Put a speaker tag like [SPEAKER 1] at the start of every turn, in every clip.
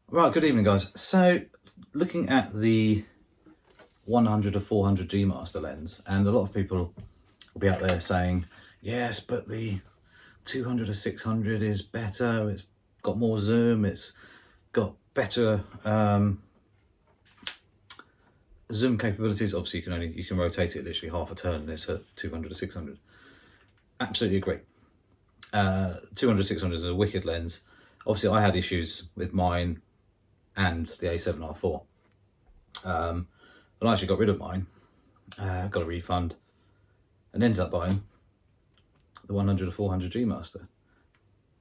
[SPEAKER 1] Right, good evening guys. So looking at the 100 to 400 G Master lens, and a lot of people will be out there saying, yes, but the 200 to 600 is better, it's got more zoom, it's got better zoom capabilities. Obviously you can rotate it literally half a turn and it's at 200 to 600. Absolutely agree. 200 to 600 is a wicked lens. Obviously I had issues with mine and the A7R4. I actually got rid of mine, got a refund, and ended up buying the 100 to 400 G Master.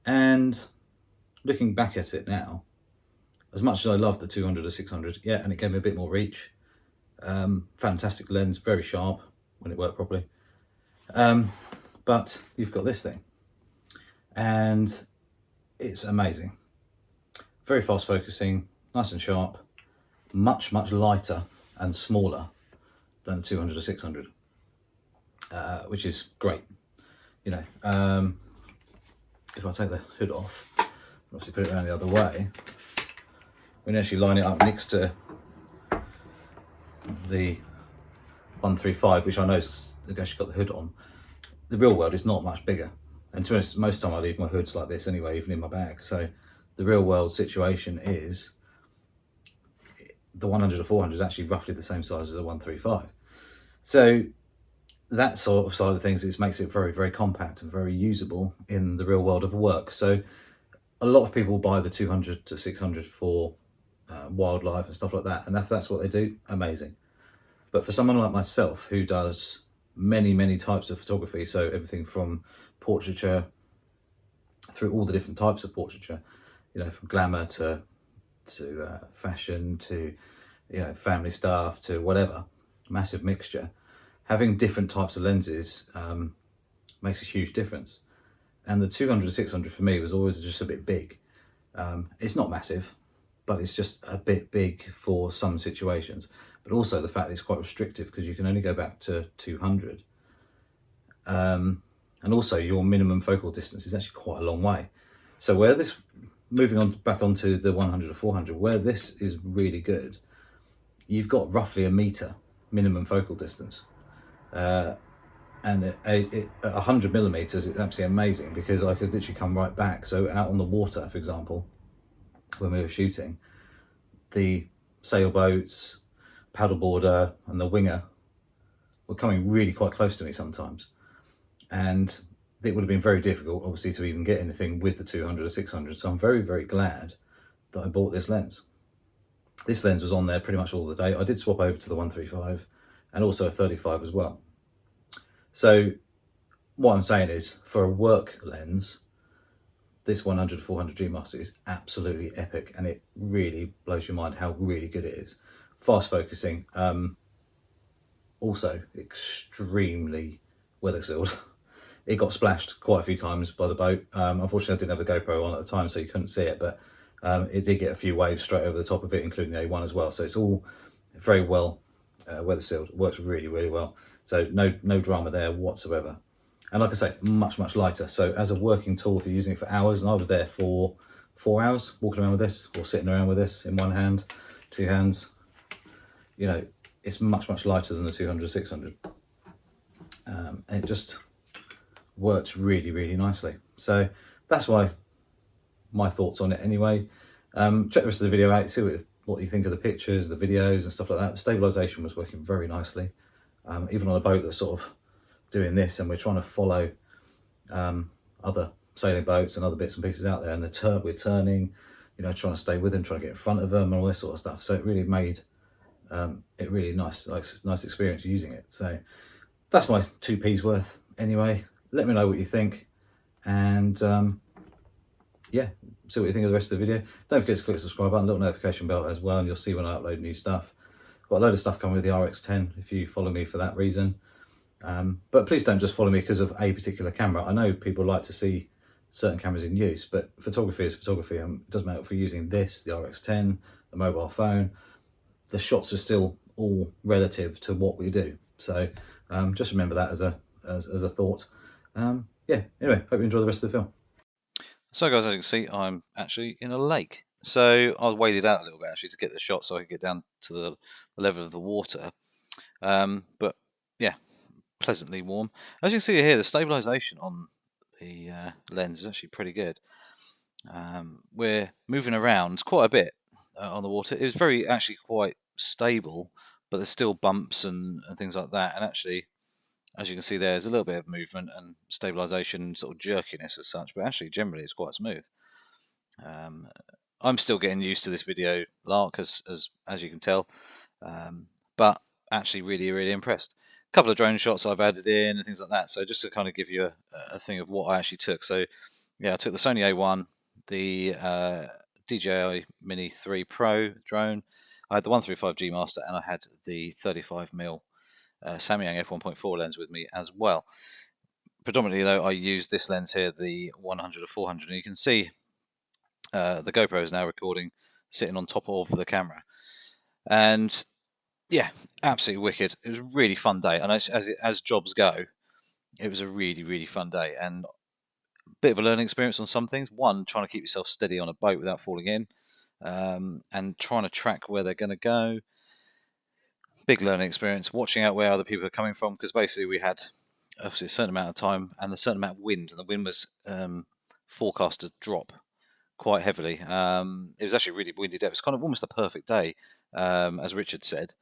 [SPEAKER 1] And looking back at it now, as much as I love the 200 to 600, yeah, and it gave me a bit more reach. Fantastic lens, very sharp when it worked properly. But you've got this thing, and it's amazing. Very fast focusing, nice and sharp, much lighter and smaller than 200 to 600, which is great. You know, if I take the hood off, obviously put it around the other way, we can actually line it up next to the 135, which I know has actually got the hood on. The real world is not much bigger, and to be honest, most of the time I leave my hoods like this anyway, even in my bag. So the real world situation is the 100 to 400 is actually roughly the same size as a 135. So that sort of side of things, it makes it very compact and very usable in the real world of work. So a lot of people buy the 200 to 600 for wildlife and stuff like that, and if that's what they do, amazing. But for someone like myself who does many types of photography, so everything from portraiture through all the different types of portraiture, you know, from glamour to fashion to, you know, family stuff to whatever, massive mixture. Having different types of lenses makes a huge difference. And the 200 to 600 for me was always just a bit big. It's not massive, but it's just a bit big for some situations. But also the fact that it's quite restrictive because you can only go back to 200. And also your minimum focal distance is actually quite a long way. So where this, moving on back onto the 100 to 400, where this is really good, you've got roughly a meter minimum focal distance. And at 100 millimeters, it's absolutely amazing because I could literally come right back. So out on the water, for example, when we were shooting, the sailboats, paddleboarder and the winger were coming really quite close to me sometimes. And it would have been very difficult, obviously, to even get anything with the 200 or 600. So I'm very glad that I bought this lens. This lens was on there pretty much all the day. I did swap over to the 135 and also a 35 as well. So what I'm saying is, for a work lens, this 100 to 400 G Master is absolutely epic, and it really blows your mind how really good it is. Fast focusing, also extremely weather sealed. It got splashed quite a few times by the boat. Unfortunately, I didn't have the GoPro on at the time, so you couldn't see it, but it did get a few waves straight over the top of it, including the A1 as well. So it's all very well weather sealed. It works really well. So no drama there whatsoever. And like I say, much lighter. So as a working tool, if you're using it for hours, and I was there for 4 hours walking around with this, or sitting around with this in one hand, two hands, you know, it's much lighter than the 200 600. And it just works really nicely. So that's why my thoughts on it anyway. Check the rest of the video out, see what you think of the pictures, the videos and stuff like that. The stabilization was working very nicely. Even on a boat that's sort of doing this, and we're trying to follow other sailing boats and other bits and pieces out there, and we're turning, you know, trying to stay with them, trying to get in front of them and all this sort of stuff. So it really made it really nice experience using it. So that's my 2p's worth anyway. Let me know what you think, and yeah, see what you think of the rest of the video. Don't forget to click the subscribe button, little notification bell as well, and you'll see when I upload new stuff. Got a load of stuff coming with the RX10 if you follow me for that reason. But please don't just follow me because of a particular camera. I know people like to see certain cameras in use, but photography is photography. It doesn't matter if we're using this, the RX10, the mobile phone. The shots are still all relative to what we do. So just remember that as a thought. Yeah, anyway, hope you enjoy the rest of the film. So guys, as you can see, I'm actually in a lake. so I waded out a little bit actually to get the shot so I could get down to the level of the water. But yeah, pleasantly warm. As you can see here, the stabilization on the lens is actually pretty good. We're moving around quite a bit on the water. It was actually quite stable, but there's still bumps and things like that. And actually, as you can see, there's a little bit of movement and stabilization, sort of jerkiness as such, but actually generally it's quite smooth. I'm still getting used to this video lark, as you can tell, but actually really impressed. A couple of drone shots I've added in and things like that. So just to kind of give you a thing of what I actually took. So yeah, I took the Sony A1, the DJI Mini 3 Pro drone. I had the 135G Master, and I had the 35mm Samyang f1.4 lens with me as well. Predominantly though, I used this lens here, the 100 or 400, and you can see the GoPro is now recording sitting on top of the camera. And yeah, absolutely wicked. It was a really fun day, and as jobs go, it was a really fun day, and a bit of a learning experience on some things. One, trying to keep yourself steady on a boat without falling in, and trying to track where they're going to go. Big learning experience. Watching out where other people are coming from, because basically we had obviously a certain amount of time and a certain amount of wind, and the wind was forecast to drop quite heavily. It was actually really windy day. It was kind of almost the perfect day, as Richard said,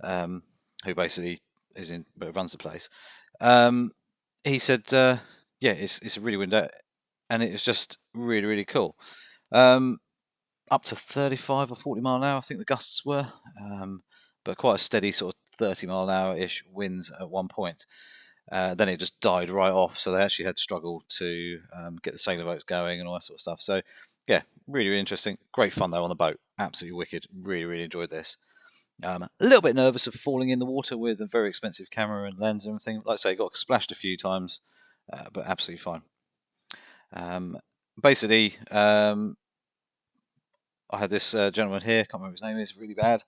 [SPEAKER 1] who basically runs the place. He said, yeah, it's a really windy day, and it was just really cool. Up to 35 or 40 mile an hour, I think the gusts were, but quite a steady sort of 30 mile an hour ish winds at one point. Then it just died right off, so they actually had to struggle to get the sailor boats going and all that sort of stuff. So yeah, really interesting. Great fun though on the boat. Absolutely wicked. Really enjoyed this. A little bit nervous of falling in the water with a very expensive camera and lens and everything. Like I say, got splashed a few times, but absolutely fine. Basically, I had this gentleman here, can't remember his name, is really bad.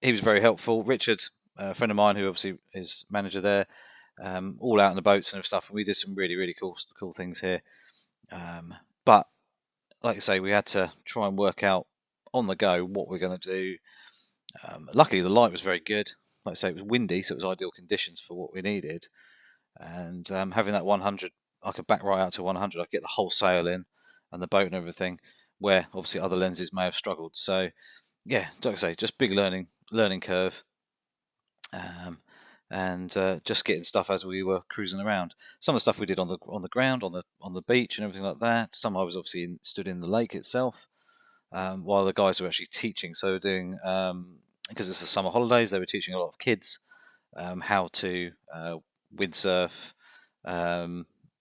[SPEAKER 1] He was very helpful. Richard, a friend of mine who obviously is manager there, all out on the boats and stuff, and we did some really cool things here. But like I say, we had to try and work out on the go what we're going to do. Luckily, the light was very good. Like I say, it was windy, so it was ideal conditions for what we needed. And having that 100, I could back right out to 100. I could get the whole sail in and the boat and everything, where obviously other lenses may have struggled. So yeah, like I say, just big learning curve, and just getting stuff as we were cruising around. Some of the stuff we did on the ground, on the beach and everything like that. Some I was obviously stood in the lake itself, while the guys were actually teaching. So doing, because it's the summer holidays, they were teaching a lot of kids how to windsurf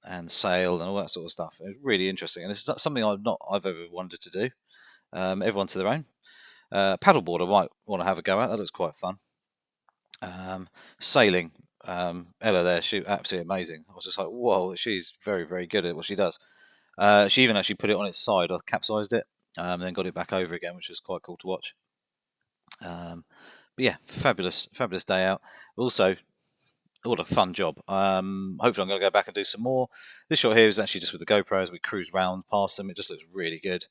[SPEAKER 1] and sail and all that sort of stuff. It was really interesting, and it's something I've ever wanted to do. Everyone to their own. Paddleboard I might want to have a go at. That looks quite fun. Sailing, Ella there, she absolutely amazing. I was just like, whoa, she's very good at what she does. She even actually put it on its side. I capsized it, and then got it back over again, which was quite cool to watch. But yeah, fabulous day out. Also, what a fun job. Hopefully I'm going to go back and do some more. This shot here is actually just with the GoPro as we cruise round past them. It just looks really good.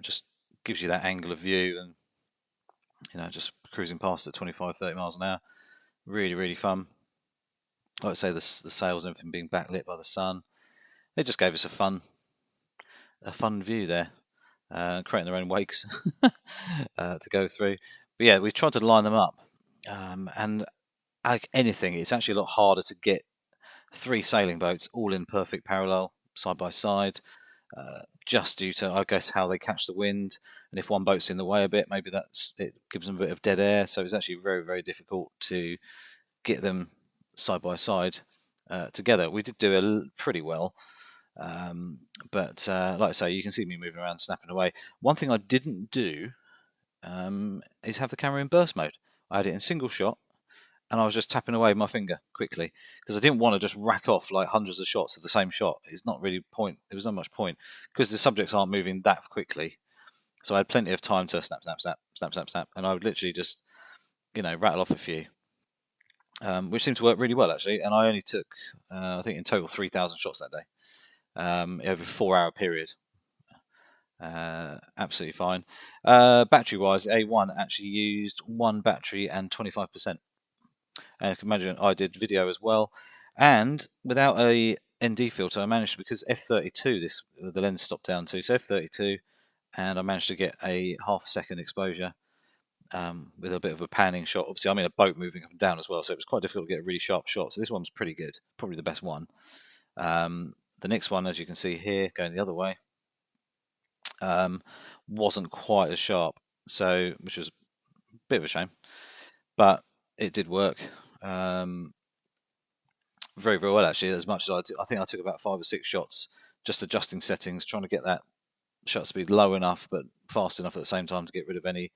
[SPEAKER 1] Just gives you that angle of view, and just cruising past at 25-30 miles an hour. Really fun. Like I say, the sails and everything being backlit by the sun. It just gave us a fun view there, creating their own wakes to go through. But yeah, we tried to line them up, and like anything, it's actually a lot harder to get 3 sailing boats all in perfect parallel, side by side, just due to, I guess, how they catch the wind. And if one boat's in the way a bit, maybe it gives them a bit of dead air. So it's actually very difficult to get them side by side together. We did do pretty well, but like I say, you can see me moving around, snapping away. One thing I didn't do is have the camera in burst mode. I had it in single shot, and I was just tapping away with my finger quickly, because I didn't want to just rack off like hundreds of shots of the same shot. It's not really point. There was not much point, because the subjects aren't moving that quickly. So I had plenty of time to snap, and I would literally just, rattle off a few, which seemed to work really well actually. And I only took, I think in total 3,000 shots that day, over a 4-hour period. Absolutely fine. Battery wise, A1 actually used one battery and 25%. And you can imagine I did video as well, and without a ND filter, I managed, because f32 the lens stopped down to, so f32, and I managed to get a half-second exposure with a bit of a panning shot. Obviously, I'm in a boat moving up and down as well, so it was quite difficult to get a really sharp shot. So this one's pretty good, probably the best one. The next one, as you can see here, going the other way, wasn't quite as sharp, so which was a bit of a shame, but it did work. Very, very well actually. As much as I think I took about 5 or 6 shots, just adjusting settings, trying to get that shutter speed low enough but fast enough at the same time to get rid of any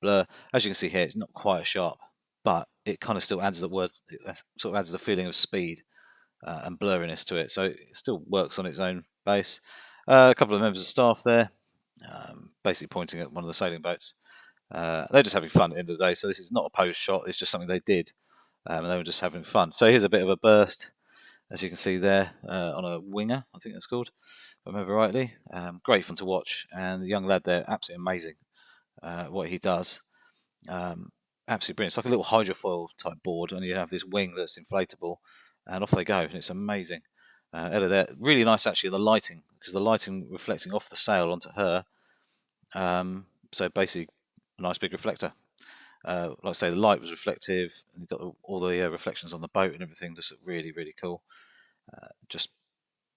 [SPEAKER 1] blur. As you can see here, it's not quite as sharp, but it kind of still adds sort of adds the feeling of speed and blurriness to it. So it still works on its own base. A couple of members of staff there, basically pointing at one of the sailing boats. They're just having fun at the end of the day. So this is not a pose shot. It's just something they did. And they were just having fun. So here's a bit of a burst, as you can see there, on a winger, I think that's called, if I remember rightly. Great fun to watch, and the young lad there, absolutely amazing what he does. Absolutely brilliant. It's like a little hydrofoil type board, and you have this wing that's inflatable, and off they go, and it's amazing. Ella there, really nice actually, the lighting, because the lighting reflecting off the sail onto her. So basically, a nice big reflector. Like I say, the light was reflective, and you've got all the reflections on the boat and everything. Just really, really cool. Just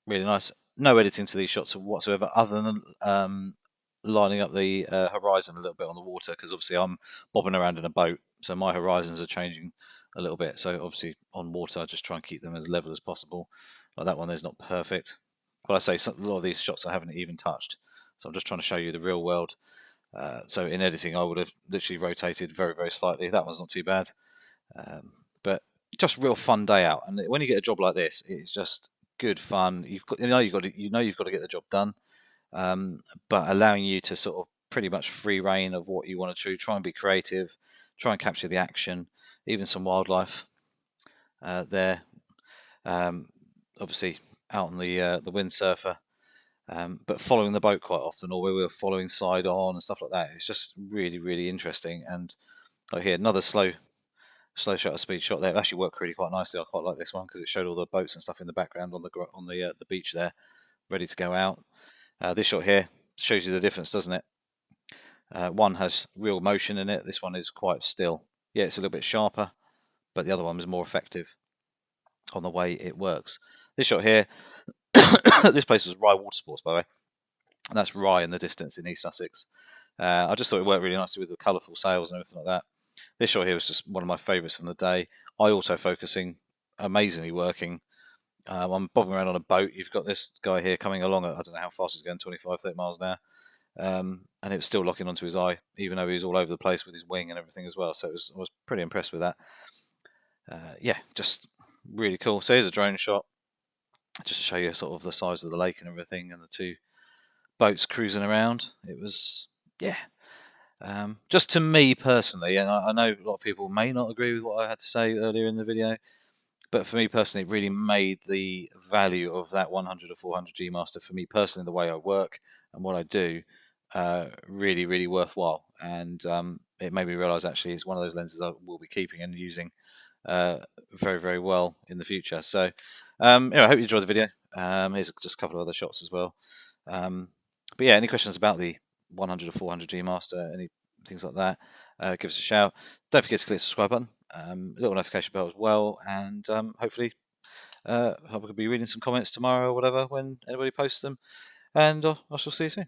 [SPEAKER 1] really nice. No editing to these shots whatsoever, other than lining up the horizon a little bit on the water, because obviously I'm bobbing around in a boat, so my horizons are changing a little bit. So obviously on water, I just try and keep them as level as possible. Like that one there's not perfect, but I say a lot of these shots I haven't even touched. So I'm just trying to show you the real world. So in editing, I would have literally rotated very, very slightly. That one's not too bad. But just real fun day out. And when you get a job like this, it's just good fun. You've got to get the job done. But allowing you to sort of pretty much free reign of what you want to do. Try and be creative. Try and capture the action. Even some wildlife there. Obviously out on the windsurfer. But following the boat quite often, or where we were following side on and stuff like that. It's just really, really interesting. And like here, another slow shutter speed shot there. It actually worked really quite nicely. I quite like this one because it showed all the boats and stuff in the background on the beach there, ready to go out. This shot here shows you the difference, doesn't it? One has real motion in it. This one is quite still. Yeah, it's a little bit sharper, but the other one was more effective on the way it works. This shot here, this place was Rye Water Sports, by the way, and that's Rye in the distance in East Sussex. I just thought it worked really nicely with the colourful sails and everything like that. This shot here was just one of my favourites from the day. Eye autofocusing, amazingly working. I'm bobbing around on a boat. You've got this guy here coming along at, I don't know how fast he's going, 25, 30 miles an hour. And it was still locking onto his eye, even though he was all over the place with his wing and everything as well. So I was pretty impressed with that. Yeah, just really cool. So here's a drone shot, just to show you sort of the size of the lake and everything, and the two boats cruising around. It was, yeah. Just to me personally, and I know a lot of people may not agree with what I had to say earlier in the video, but for me personally, it really made the value of that 100 or 400 G Master, for me personally, the way I work and what I do, really, really worthwhile. And it made me realise actually it's one of those lenses I will be keeping and using very, very well in the future. So anyway, I hope you enjoyed the video. Here's just a couple of other shots as well. But yeah, any questions about the 100 or 400 G Master, any things like that, give us a shout. Don't forget to click the subscribe button, little notification bell as well, and hopefully I could be reading some comments tomorrow or whatever when anybody posts them, and I shall see you soon.